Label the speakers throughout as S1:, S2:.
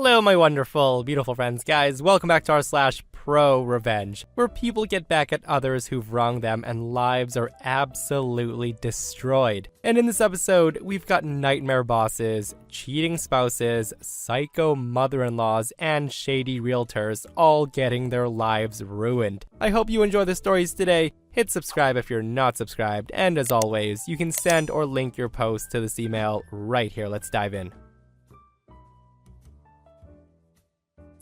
S1: Hello, my wonderful, beautiful friends. Guys, welcome back to our /ProRevenge, where people get back at others who've wronged them and lives are absolutely destroyed. And in this episode, we've got nightmare bosses, cheating spouses, psycho mother-in-laws, and shady realtors all getting their lives ruined. I hope you enjoy the stories today. Hit subscribe if you're not subscribed, and as always, you can send or link your post to this email right here. Let's dive in.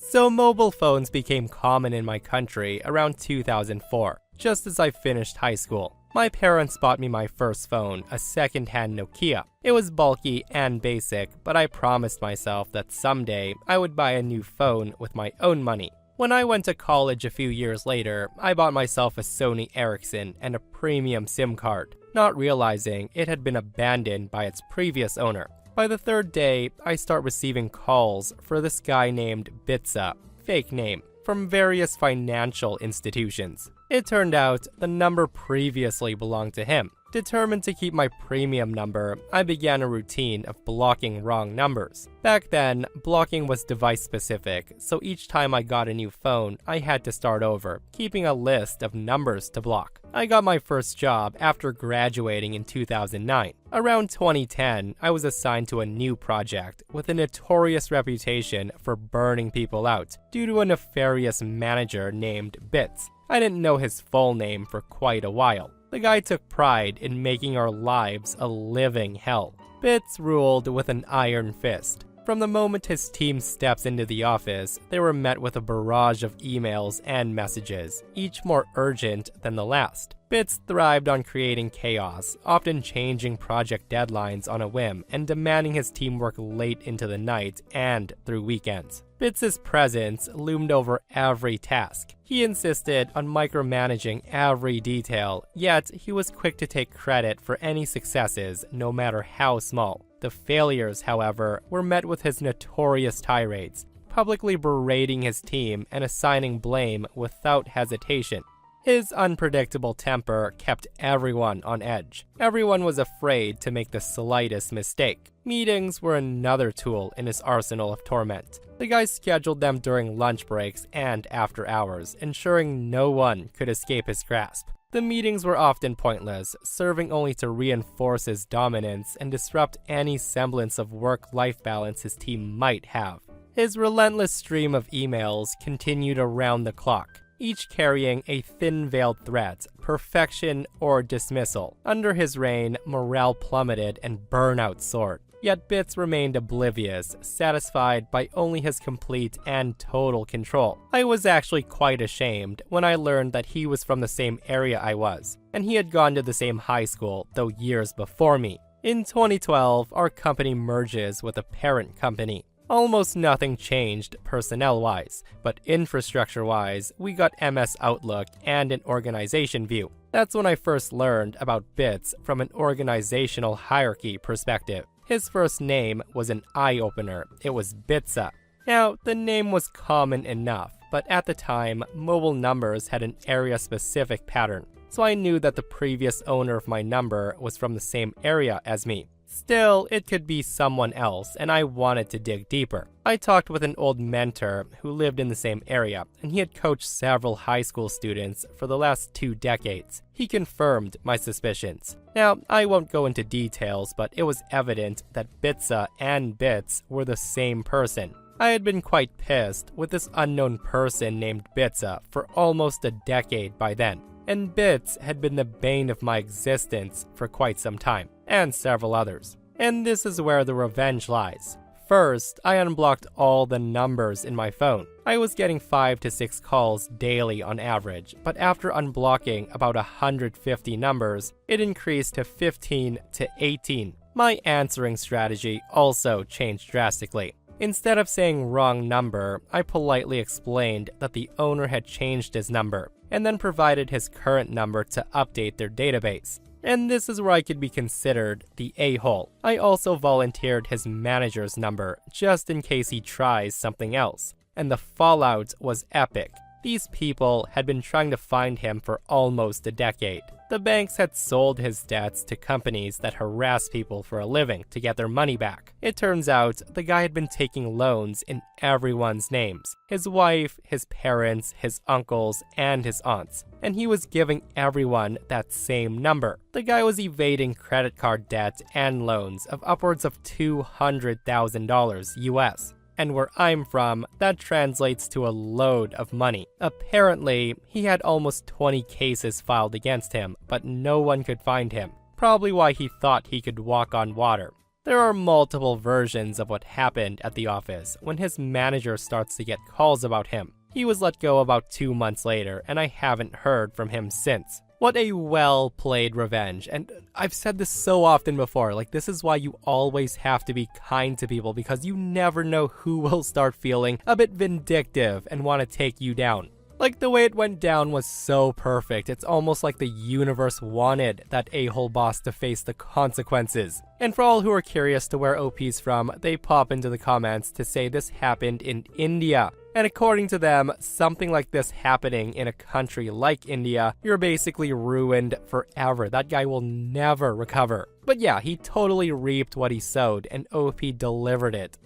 S1: So mobile phones became common in my country around 2004, just as I finished high school. My parents bought me my first phone, a second-hand Nokia. It was bulky and basic, but I promised myself that someday I would buy a new phone with my own money. When I went to college a few years later, I bought myself a Sony Ericsson and a premium SIM card, not realizing it had been abandoned by its previous owner. By the third day, I start receiving calls for this guy named Bitsa, fake name, from various financial institutions. It turned out the number previously belonged to him. Determined to keep my premium number, I began a routine of blocking wrong numbers. Back then, blocking was device-specific, so each time I got a new phone, I had to start over, keeping a list of numbers to block. I got my first job after graduating in 2009. Around 2010, I was assigned to a new project with a notorious reputation for burning people out due to a nefarious manager named Bits. I didn't know his full name for quite a while. The guy took pride in making our lives a living hell. Bits ruled with an iron fist. From the moment his team steps into the office, they were met with a barrage of emails and messages, each more urgent than the last. Bits thrived on creating chaos, often changing project deadlines on a whim and demanding his team work late into the night and through weekends. Bits' presence loomed over every task. He insisted on micromanaging every detail, yet he was quick to take credit for any successes, no matter how small. The failures, however, were met with his notorious tirades, publicly berating his team and assigning blame without hesitation. His unpredictable temper kept everyone on edge. Everyone was afraid to make the slightest mistake. Meetings were another tool in his arsenal of torment. The guy scheduled them during lunch breaks and after hours, ensuring no one could escape his grasp. The meetings were often pointless, serving only to reinforce his dominance and disrupt any semblance of work-life balance his team might have. His relentless stream of emails continued around the clock, each carrying a thin-veiled threat, perfection or dismissal. Under his reign, morale plummeted and burnout soared. Yet Bits remained oblivious, satisfied by only his complete and total control. I was actually quite ashamed when I learned that he was from the same area I was, and he had gone to the same high school, though years before me. In 2012, our company merges with a parent company. Almost nothing changed personnel-wise, but infrastructure-wise, we got MS Outlook and an organization view. That's when I first learned about Bits from an organizational hierarchy perspective. His first name was an eye-opener. It was Bitsa. Now, the name was common enough, but at the time, mobile numbers had an area-specific pattern, so I knew that the previous owner of my number was from the same area as me. Still, it could be someone else, and I wanted to dig deeper. I talked with an old mentor who lived in the same area, and he had coached several high school students for the last 2 decades. He confirmed my suspicions. Now, I won't go into details, but it was evident that Bitsa and Bits were the same person. I had been quite pissed with this unknown person named Bitsa for almost a decade by then, and Bits had been the bane of my existence for quite some time, and several others. And this is where the revenge lies. First, I unblocked all the numbers in my phone. I was getting 5 to 6 calls daily on average, but after unblocking about 150 numbers, it increased to 15 to 18. My answering strategy also changed drastically. Instead of saying wrong number, I politely explained that the owner had changed his number, and then provided his current number to update their database. And this is where I could be considered the a-hole. I also volunteered his manager's number, just in case he tries something else. And the fallout was epic. These people had been trying to find him for almost a decade. The banks had sold his debts to companies that harass people for a living to get their money back. It turns out the guy had been taking loans in everyone's names: his wife, his parents, his uncles, and his aunts. And he was giving everyone that same number. The guy was evading credit card debt and loans of upwards of $200,000 US. And where I'm from, that translates to a load of money. Apparently, he had almost 20 cases filed against him, but no one could find him. Probably why he thought he could walk on water. There are multiple versions of what happened at the office when his manager starts to get calls about him. He was let go about 2 months later, and I haven't heard from him since. What a well-played revenge. And I've said this so often before, like, this is why you always have to be kind to people, because you never know who will start feeling a bit vindictive and want to take you down. Like, the way it went down was so perfect. It's almost like the universe wanted that a-hole boss to face the consequences. And for all who are curious to where OP's from, they pop into the comments to say this happened in India. And according to them, something like this happening in a country like India, you're basically ruined forever. That guy will never recover. But yeah, he totally reaped what he sowed, and OP delivered it.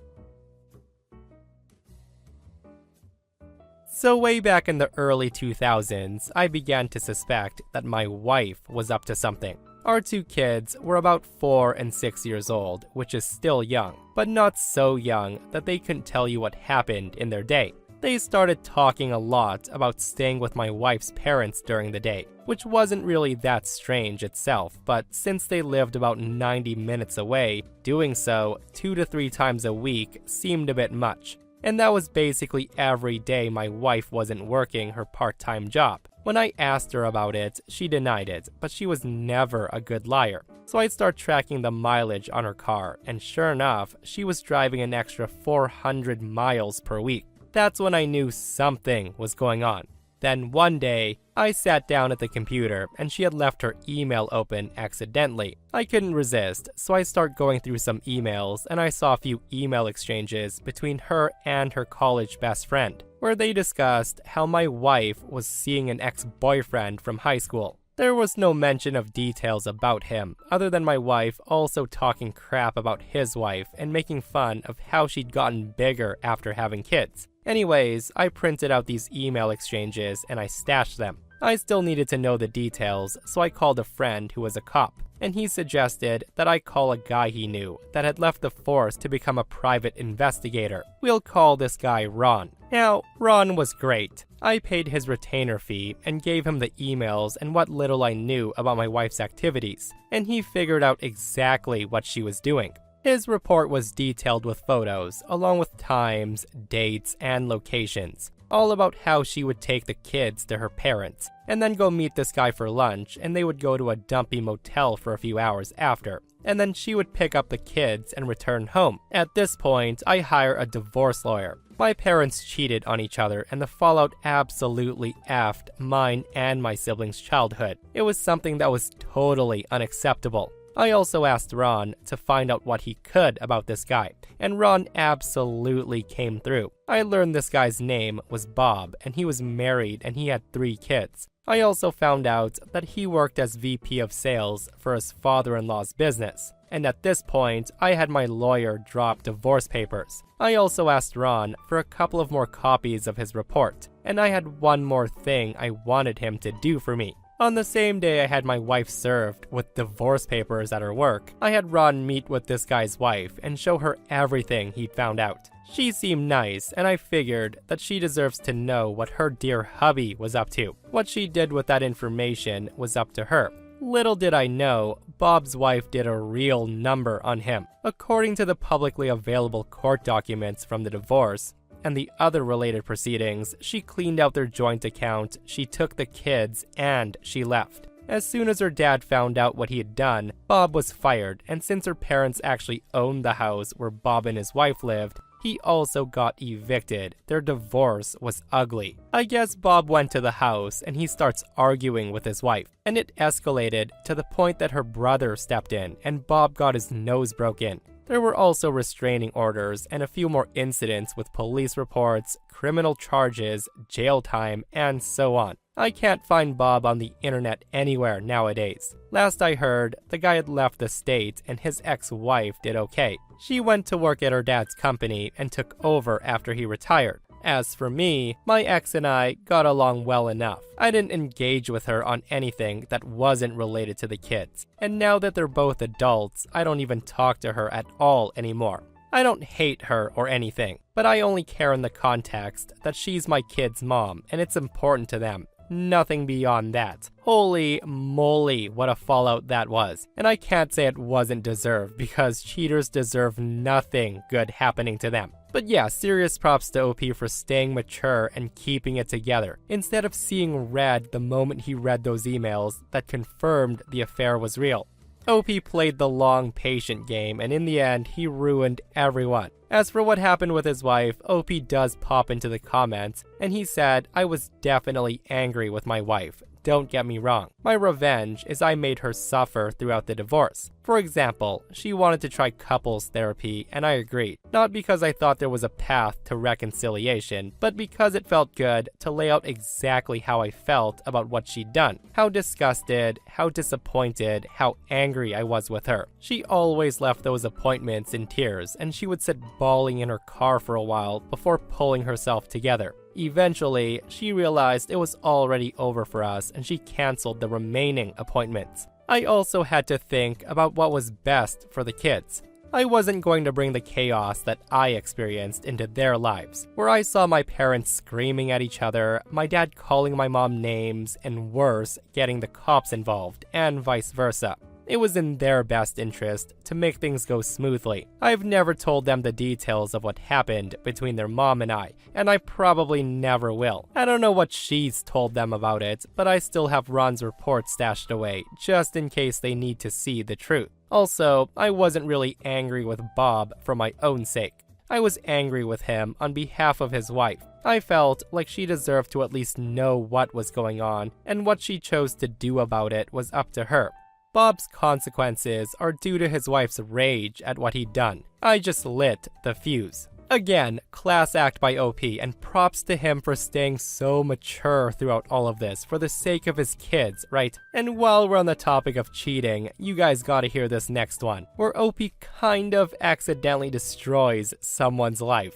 S1: So way back in the early 2000s, I began to suspect that my wife was up to something. Our 2 kids were about 4 and 6 years old, which is still young, but not so young that they couldn't tell you what happened in their day. They started talking a lot about staying with my wife's parents during the day, which wasn't really that strange itself, but since they lived about 90 minutes away, doing so 2 to 3 times a week seemed a bit much. And that was basically every day my wife wasn't working her part-time job. When I asked her about it, she denied it, but she was never a good liar. So I'd start tracking the mileage on her car, and sure enough, she was driving an extra 400 miles per week. That's when I knew something was going on. Then one day, I sat down at the computer and she had left her email open accidentally. I couldn't resist, so I started going through some emails and I saw a few email exchanges between her and her college best friend, where they discussed how my wife was seeing an ex-boyfriend from high school. There was no mention of details about him, other than my wife also talking crap about his wife and making fun of how she'd gotten bigger after having kids. Anyways, I printed out these email exchanges and I stashed them. I still needed to know the details, so I called a friend who was a cop, and he suggested that I call a guy he knew that had left the force to become a private investigator. We'll call this guy Ron. Now, Ron was great. I paid his retainer fee and gave him the emails and what little I knew about my wife's activities, and he figured out exactly what she was doing. His report was detailed with photos, along with times, dates, and locations, all about how she would take the kids to her parents, and then go meet this guy for lunch, and they would go to a dumpy motel for a few hours after, and then she would pick up the kids and return home. At this point, I hire a divorce lawyer. My parents cheated on each other, and the fallout absolutely effed mine and my siblings' childhood. It was something that was totally unacceptable. I also asked Ron to find out what he could about this guy, and Ron absolutely came through. I learned this guy's name was Bob, and he was married and he had 3 kids. I also found out that he worked as VP of sales for his father-in-law's business, and at this point, I had my lawyer drop divorce papers. I also asked Ron for a couple of more copies of his report, and I had one more thing I wanted him to do for me. On the same day I had my wife served with divorce papers at her work, I had Ron meet with this guy's wife and show her everything he'd found out. She seemed nice, and I figured that she deserves to know what her dear hubby was up to. What she did with that information was up to her. Little did I know, Bob's wife did a real number on him. According to the publicly available court documents from the divorce and the other related proceedings, she cleaned out their joint account, she took the kids, and she left. As soon as her dad found out what he had done, Bob was fired, and since her parents actually owned the house where Bob and his wife lived, he also got evicted. Their divorce was ugly. I guess Bob went to the house and he starts arguing with his wife, and it escalated to the point that her brother stepped in and Bob got his nose broken. There were also restraining orders and a few more incidents with police reports, criminal charges, jail time, and so on. I can't find Bob on the internet anywhere nowadays. Last I heard, the guy had left the state and his ex-wife did okay. She went to work at her dad's company and took over after he retired. As for me, my ex and I got along well enough. I didn't engage with her on anything that wasn't related to the kids. And now that they're both adults, I don't even talk to her at all anymore. I don't hate her or anything, but I only care in the context that she's my kid's mom and it's important to them. Nothing beyond that. Holy moly, what a fallout that was. And I can't say it wasn't deserved because cheaters deserve nothing good happening to them. But yeah, serious props to OP for staying mature and keeping it together, instead of seeing red the moment he read those emails that confirmed the affair was real. OP played the long, patient game, and in the end, he ruined everyone. As for what happened with his wife, OP does pop into the comments, and he said, "I was definitely angry with my wife. Don't get me wrong. My revenge is I made her suffer throughout the divorce. For example, she wanted to try couples therapy, and I agreed. Not because I thought there was a path to reconciliation, but because it felt good to lay out exactly how I felt about what she'd done. How disgusted, how disappointed, how angry I was with her. She always left those appointments in tears, and she would sit bawling in her car for a while before pulling herself together. Eventually, she realized it was already over for us and she canceled the remaining appointments. I also had to think about what was best for the kids. I wasn't going to bring the chaos that I experienced into their lives, where I saw my parents screaming at each other, my dad calling my mom names, and worse, getting the cops involved, and vice versa. It was in their best interest to make things go smoothly. I've never told them the details of what happened between their mom and I probably never will. I don't know what she's told them about it, but I still have Ron's report stashed away, just in case they need to see the truth. Also, I wasn't really angry with Bob for my own sake. I was angry with him on behalf of his wife. I felt like she deserved to at least know what was going on, and what she chose to do about it was up to her. Bob's consequences are due to his wife's rage at what he'd done. I just lit the fuse. Again, class act by OP, and props to him for staying so mature throughout all of this for the sake of his kids, right? And while we're on the topic of cheating, you guys gotta hear this next one, where OP kind of accidentally destroys someone's life.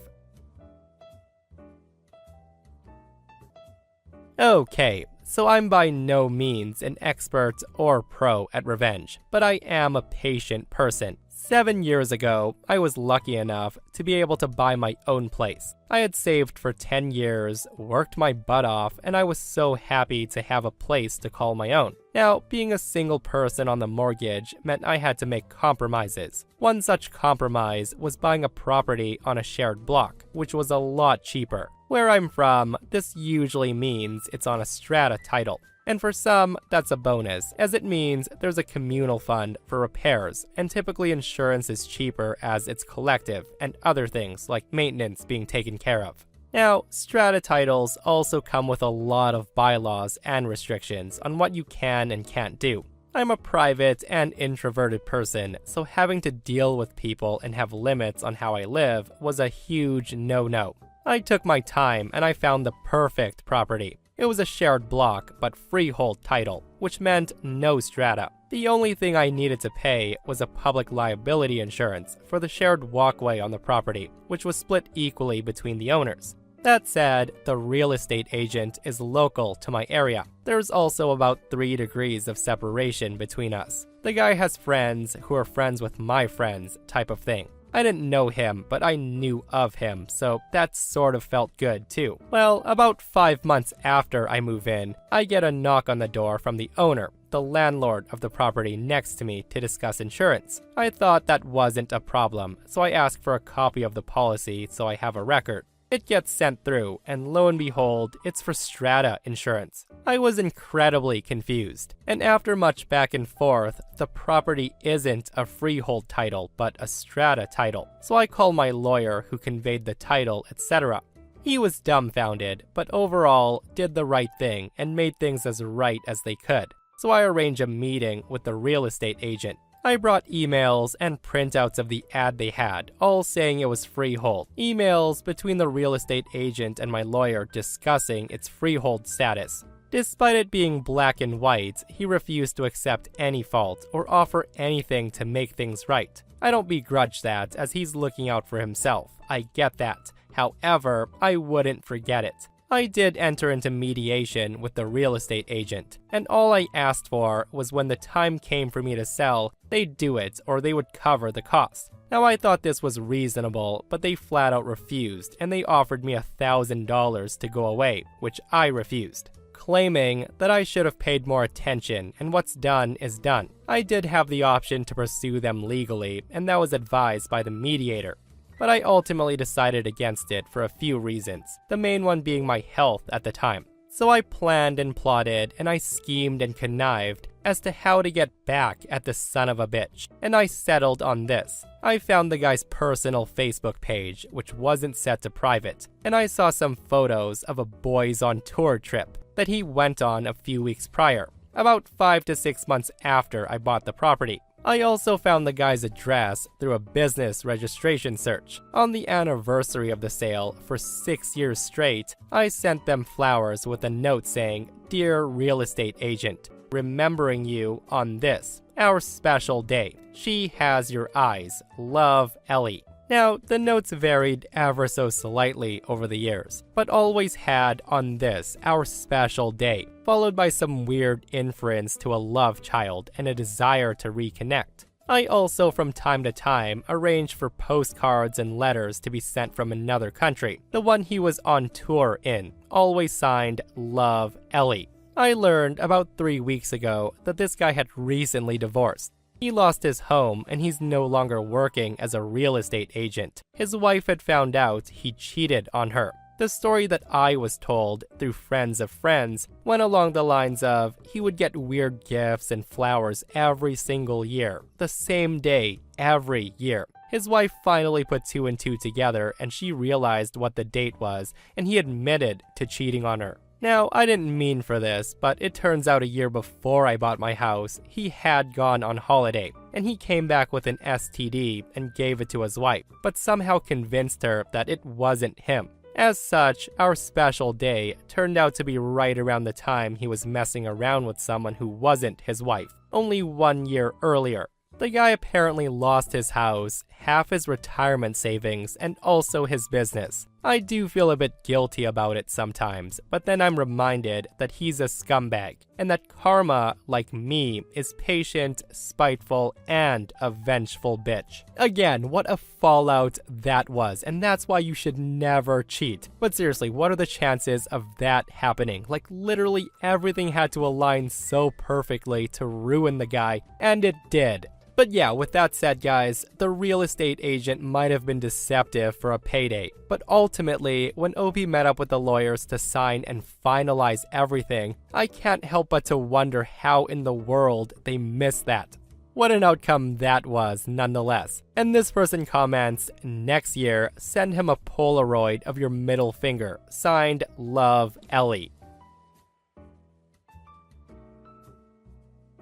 S1: Okay. So I'm by no means an expert or pro at revenge, but I am a patient person. 7 years ago, I was lucky enough to be able to buy my own place. I had saved for 10 years, worked my butt off, and I was so happy to have a place to call my own. Now, being a single person on the mortgage meant I had to make compromises. One such compromise was buying a property on a shared block, which was a lot cheaper. Where I'm from, this usually means it's on a strata title. And for some, that's a bonus, as it means there's a communal fund for repairs, and typically insurance is cheaper as it's collective, and other things like maintenance being taken care of. Now, strata titles also come with a lot of bylaws and restrictions on what you can and can't do. I'm a private and introverted person, so having to deal with people and have limits on how I live was a huge no-no. I took my time and I found the perfect property. It was a shared block, but freehold title, which meant no strata. The only thing I needed to pay was a public liability insurance for the shared walkway on the property, which was split equally between the owners. That said, the real estate agent is local to my area. There's also about 3 degrees of separation between us. The guy has friends who are friends with my friends, type of thing. I didn't know him, but I knew of him, so that sort of felt good too. Well, about 5 months after I move in, I get a knock on the door from the owner, the landlord of the property next to me, to discuss insurance. I thought that wasn't a problem, so I asked for a copy of the policy so I have a record. It gets sent through, and lo and behold, it's for strata insurance. I was incredibly confused, and after much back and forth, the property isn't a freehold title, but a strata title. So I call my lawyer who conveyed the title, etc. He was dumbfounded, but overall did the right thing and made things as right as they could. So I arrange a meeting with the real estate agent. I brought emails and printouts of the ad they had, all saying it was freehold. Emails between the real estate agent and my lawyer discussing its freehold status. Despite it being black and white, he refused to accept any fault or offer anything to make things right. I don't begrudge that, as he's looking out for himself. I get that. However, I wouldn't forget it. I did enter into mediation with the real estate agent, and all I asked for was when the time came for me to sell, they'd do it or they would cover the cost. Now I thought this was reasonable, but they flat out refused, and they offered me $1,000 to go away, which I refused, claiming that I should have paid more attention and what's done is done. I did have the option to pursue them legally, and that was advised by the mediator. But I ultimately decided against it for a few reasons, the main one being my health at the time. So I planned and plotted, and I schemed and connived as to how to get back at the son of a bitch, and I settled on this. I found the guy's personal Facebook page, which wasn't set to private, and I saw some photos of a boys on tour trip that he went on a few weeks prior, about 5 to 6 months after I bought the property. I also found the guy's address through a business registration search. On the anniversary of the sale, for 6 years straight, I sent them flowers with a note saying, "Dear real estate agent, remembering you on this, our special day. She has your eyes. Love, Ellie." Now, the notes varied ever so slightly over the years, but always had "on this, our special day," followed by some weird inference to a love child and a desire to reconnect. I also, from time to time, arranged for postcards and letters to be sent from another country, the one he was on tour in, always signed "Love, Ellie." I learned about 3 weeks ago that this guy had recently divorced. He lost his home, and he's no longer working as a real estate agent. His wife had found out he cheated on her. The story that I was told through friends of friends went along the lines of he would get weird gifts and flowers every single year, the same day, every year. His wife finally put 2 and 2 together, and she realized what the date was, and he admitted to cheating on her. Now, I didn't mean for this, but it turns out a year before I bought my house, he had gone on holiday, and he came back with an STD and gave it to his wife, but somehow convinced her that it wasn't him. As such, our special day turned out to be right around the time he was messing around with someone who wasn't his wife, only 1 year earlier. The guy apparently lost his house, half his retirement savings, and also his business. I do feel a bit guilty about it sometimes, but then I'm reminded that he's a scumbag, and that karma, like me, is patient, spiteful, and a vengeful bitch. Again, what a fallout that was, and that's why you should never cheat. But seriously, what are the chances of that happening? Like, literally everything had to align so perfectly to ruin the guy, and it did. But yeah, with that said, guys, the real estate agent might have been deceptive for a payday. But ultimately, when OP met up with the lawyers to sign and finalize everything, I can't help but to wonder how in the world they missed that. What an outcome that was, nonetheless. And this person comments, "Next year, send him a Polaroid of your middle finger. Signed, Love, Ellie."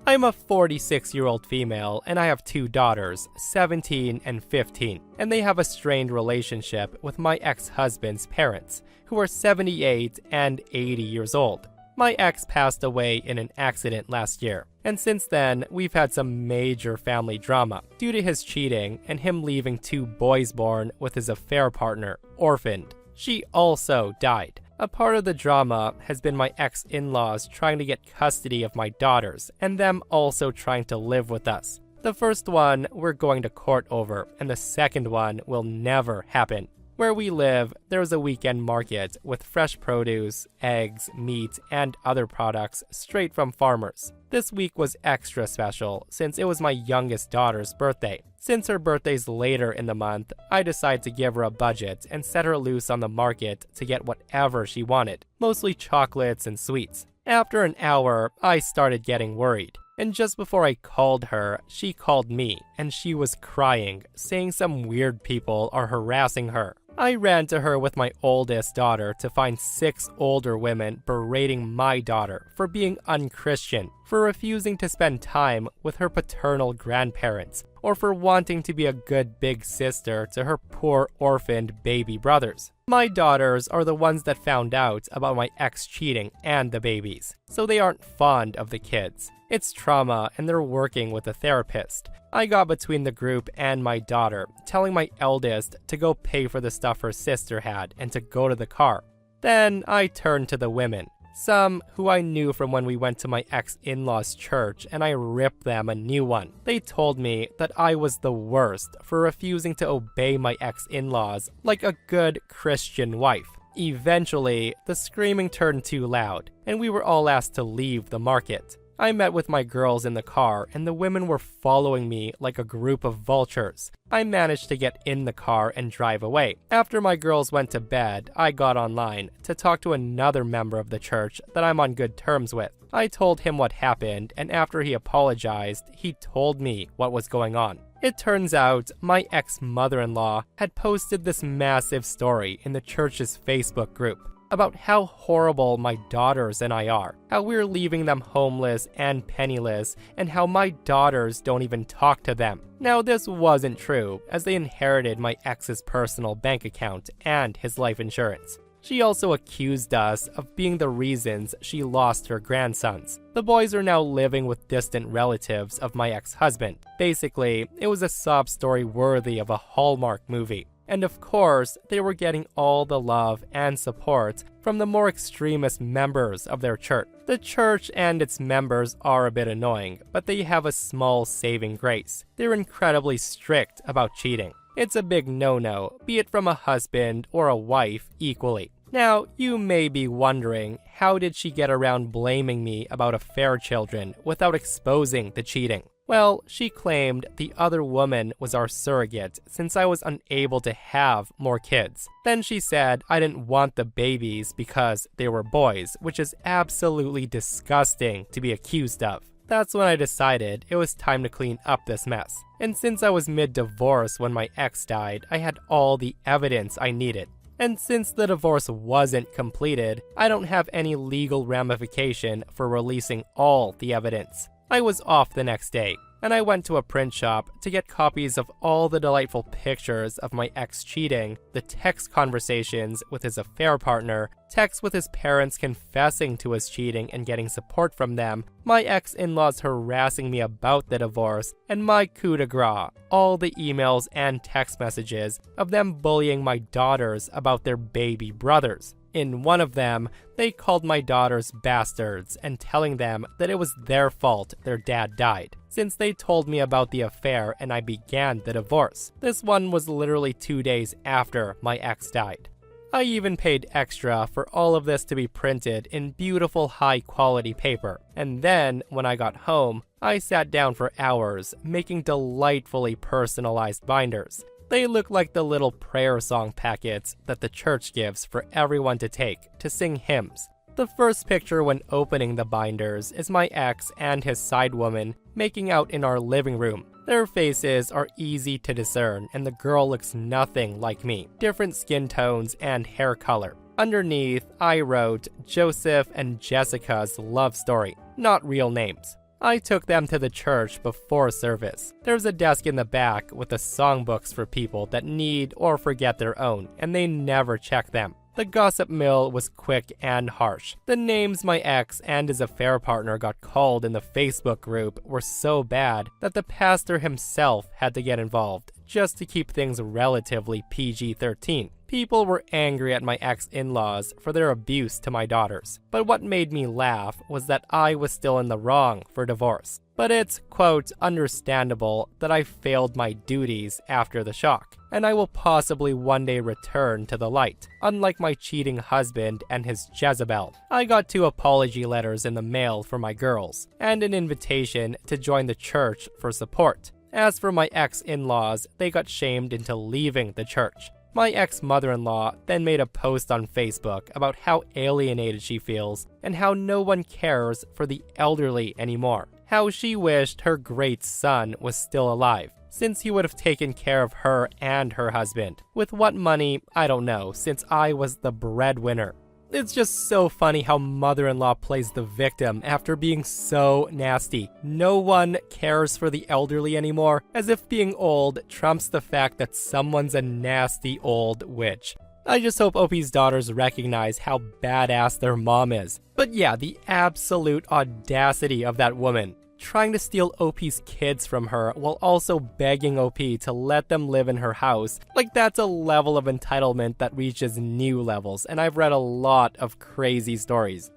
S1: I'm a 46-year-old female, and I have 2 daughters, 17 and 15, and they have a strained relationship with my ex-husband's parents, who are 78 and 80 years old. My ex passed away in an accident last year, and since then, we've had some major family drama due to his cheating and him leaving 2 boys born with his affair partner, orphaned. She also died. A part of the drama has been my ex-in-laws trying to get custody of my daughters, and them also trying to live with us. The first one we're going to court over, and the second one will never happen. Where we live, there is a weekend market with fresh produce, eggs, meat, and other products straight from farmers. This week was extra special since it was my youngest daughter's birthday. Since her birthday's later in the month, I decided to give her a budget and set her loose on the market to get whatever she wanted, mostly chocolates and sweets. After an hour, I started getting worried. And just before I called her, she called me, and she was crying, saying some weird people are harassing her. I ran to her with my oldest daughter to find 6 older women berating my daughter for being unchristian, for refusing to spend time with her paternal grandparents, or for wanting to be a good big sister to her poor orphaned baby brothers. My daughters are the ones that found out about my ex cheating and the babies, so they aren't fond of the kids. It's trauma and they're working with a therapist. I got between the group and my daughter, telling my eldest to go pay for the stuff her sister had and to go to the car. Then I turned to the women, some who I knew from when we went to my ex-in-law's church, and I ripped them a new one. They told me that I was the worst for refusing to obey my ex-in-laws like a good Christian wife. Eventually, the screaming turned too loud, and we were all asked to leave the market. I met with my girls in the car, and the women were following me like a group of vultures. I managed to get in the car and drive away. After my girls went to bed, I got online to talk to another member of the church that I'm on good terms with. I told him what happened, and after he apologized, he told me what was going on. It turns out my ex-mother-in-law had posted this massive story in the church's Facebook group about how horrible my daughters and I are, how we're leaving them homeless and penniless, and how my daughters don't even talk to them. Now, this wasn't true, as they inherited my ex's personal bank account and his life insurance. She also accused us of being the reasons she lost her grandsons. The boys are now living with distant relatives of my ex-husband. Basically, it was a sob story worthy of a Hallmark movie. And of course, they were getting all the love and support from the more extremist members of their church. The church and its members are a bit annoying, but they have a small saving grace. They're incredibly strict about cheating. It's a big no-no, be it from a husband or a wife equally. Now, you may be wondering, how did she get around blaming me about affair children without exposing the cheating? Well, she claimed the other woman was our surrogate since I was unable to have more kids. Then she said I didn't want the babies because they were boys, which is absolutely disgusting to be accused of. That's when I decided it was time to clean up this mess. And since I was mid-divorce when my ex died, I had all the evidence I needed. And since the divorce wasn't completed, I don't have any legal ramification for releasing all the evidence. I was off the next day, and I went to a print shop to get copies of all the delightful pictures of my ex cheating, the text conversations with his affair partner, texts with his parents confessing to his cheating and getting support from them, my ex-in-laws harassing me about the divorce, and my coup de grace, all the emails and text messages of them bullying my daughters about their baby brothers. In one of them, they called my daughters bastards and telling them that it was their fault their dad died, since they told me about the affair and I began the divorce. This one was literally 2 days after my ex died. I even paid extra for all of this to be printed in beautiful high-quality paper. And then, when I got home, I sat down for hours making delightfully personalized binders. They look like the little prayer song packets that the church gives for everyone to take to sing hymns. The first picture when opening the binders is my ex and his side woman making out in our living room. Their faces are easy to discern, and the girl looks nothing like me, different skin tones and hair color. Underneath, I wrote Joseph and Jessica's love story, not real names. I took them to the church before service. There's a desk in the back with the songbooks for people that need or forget their own, and they never check them. The gossip mill was quick and harsh. The names my ex and his affair partner got called in the Facebook group were so bad that the pastor himself had to get involved just to keep things relatively PG-13. People were angry at my ex-in-laws for their abuse to my daughters. But what made me laugh was that I was still in the wrong for divorce. But it's, quote, understandable that I failed my duties after the shock, and I will possibly one day return to the light, unlike my cheating husband and his Jezebel. I got 2 apology letters in the mail for my girls, and an invitation to join the church for support. As for my ex-in-laws, they got shamed into leaving the church. My ex-mother-in-law then made a post on Facebook about how alienated she feels and how no one cares for the elderly anymore. How she wished her great son was still alive. since he would have taken care of her and her husband. With what money, I don't know, since I was the breadwinner. It's just so funny how mother-in-law plays the victim after being so nasty. No one cares for the elderly anymore, as if being old trumps the fact that someone's a nasty old witch. I just hope OP's daughters recognize how badass their mom is. But yeah, the absolute audacity of that woman. Trying to steal OP's kids from her while also begging OP to let them live in her house. Like, that's a level of entitlement that reaches new levels, and I've read a lot of crazy stories.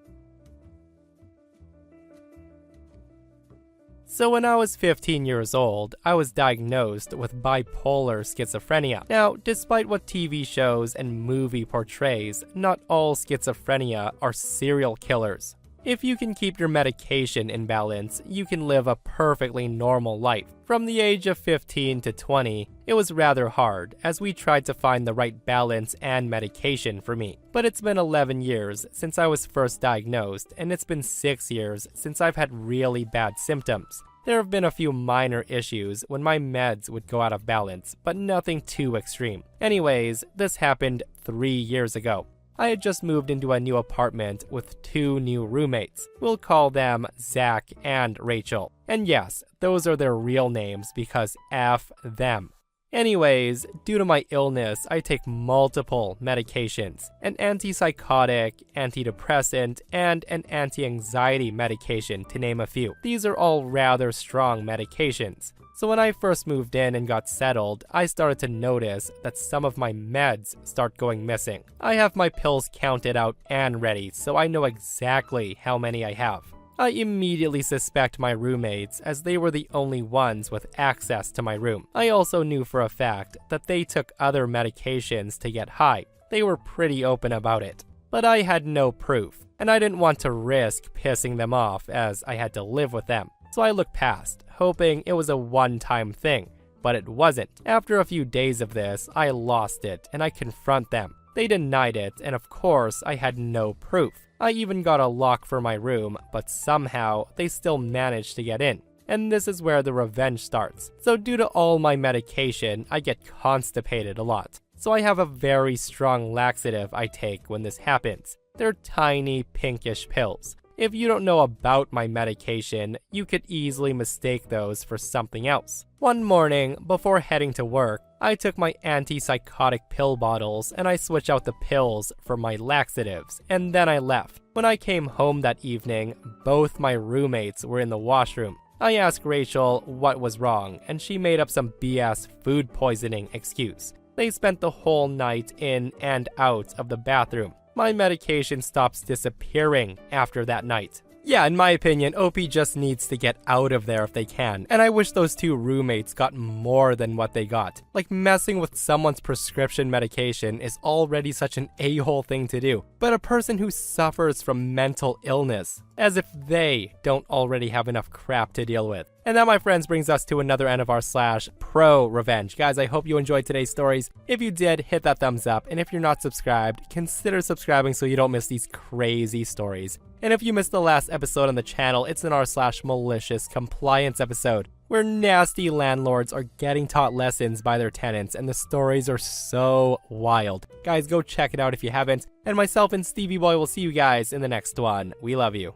S1: So when I was 15 years old, I was diagnosed with bipolar schizophrenia. Now, despite what TV shows and movie portrays, not all schizophrenia are serial killers. If you can keep your medication in balance, you can live a perfectly normal life. From the age of 15 to 20, it was rather hard, as we tried to find the right balance and medication for me. But it's been 11 years since I was first diagnosed, and it's been 6 years since I've had really bad symptoms. There have been a few minor issues when my meds would go out of balance, but nothing too extreme. Anyways, this happened 3 years ago. I had just moved into a new apartment with 2 new roommates. We'll call them Zach and Rachel. And yes, those are their real names because F them. Anyways, due to my illness, I take multiple medications. An antipsychotic, antidepressant, and an anti-anxiety medication, to name a few. These are all rather strong medications. So when I first moved in and got settled, I started to notice that some of my meds start going missing. I have my pills counted out and ready, so I know exactly how many I have. I immediately suspect my roommates, as they were the only ones with access to my room. I also knew for a fact that they took other medications to get high. They were pretty open about it. But I had no proof, and I didn't want to risk pissing them off as I had to live with them. So I looked past, hoping it was a one-time thing, but it wasn't. After a few days of this, I lost it, and I confront them. They denied it, and of course, I had no proof. I even got a lock for my room, but somehow, they still managed to get in. And this is where the revenge starts. So due to all my medication, I get constipated a lot. So I have a very strong laxative I take when this happens. They're tiny pinkish pills. If you don't know about my medication, you could easily mistake those for something else. One morning, before heading to work, I took my antipsychotic pill bottles and I switched out the pills for my laxatives, and then I left. When I came home that evening, both my roommates were in the washroom. I asked Rachel what was wrong, and she made up some BS food poisoning excuse. They spent the whole night in and out of the bathroom. My medication stops disappearing after that night. Yeah, in my opinion, OP just needs to get out of there if they can, and I wish those 2 roommates got more than what they got. Like, messing with someone's prescription medication is already such an a-hole thing to do, but a person who suffers from mental illness, as if they don't already have enough crap to deal with. And that, my friends, brings us to another end of our /ProRevenge. Guys, I hope you enjoyed today's stories. If you did, hit that thumbs up, and if you're not subscribed, consider subscribing so you don't miss these crazy stories. And if you missed the last episode on the channel, it's in our /malicious compliance episode, where nasty landlords are getting taught lessons by their tenants, and the stories are so wild. Guys, go check it out if you haven't. And myself and Stevie Boy will see you guys in the next one. We love you.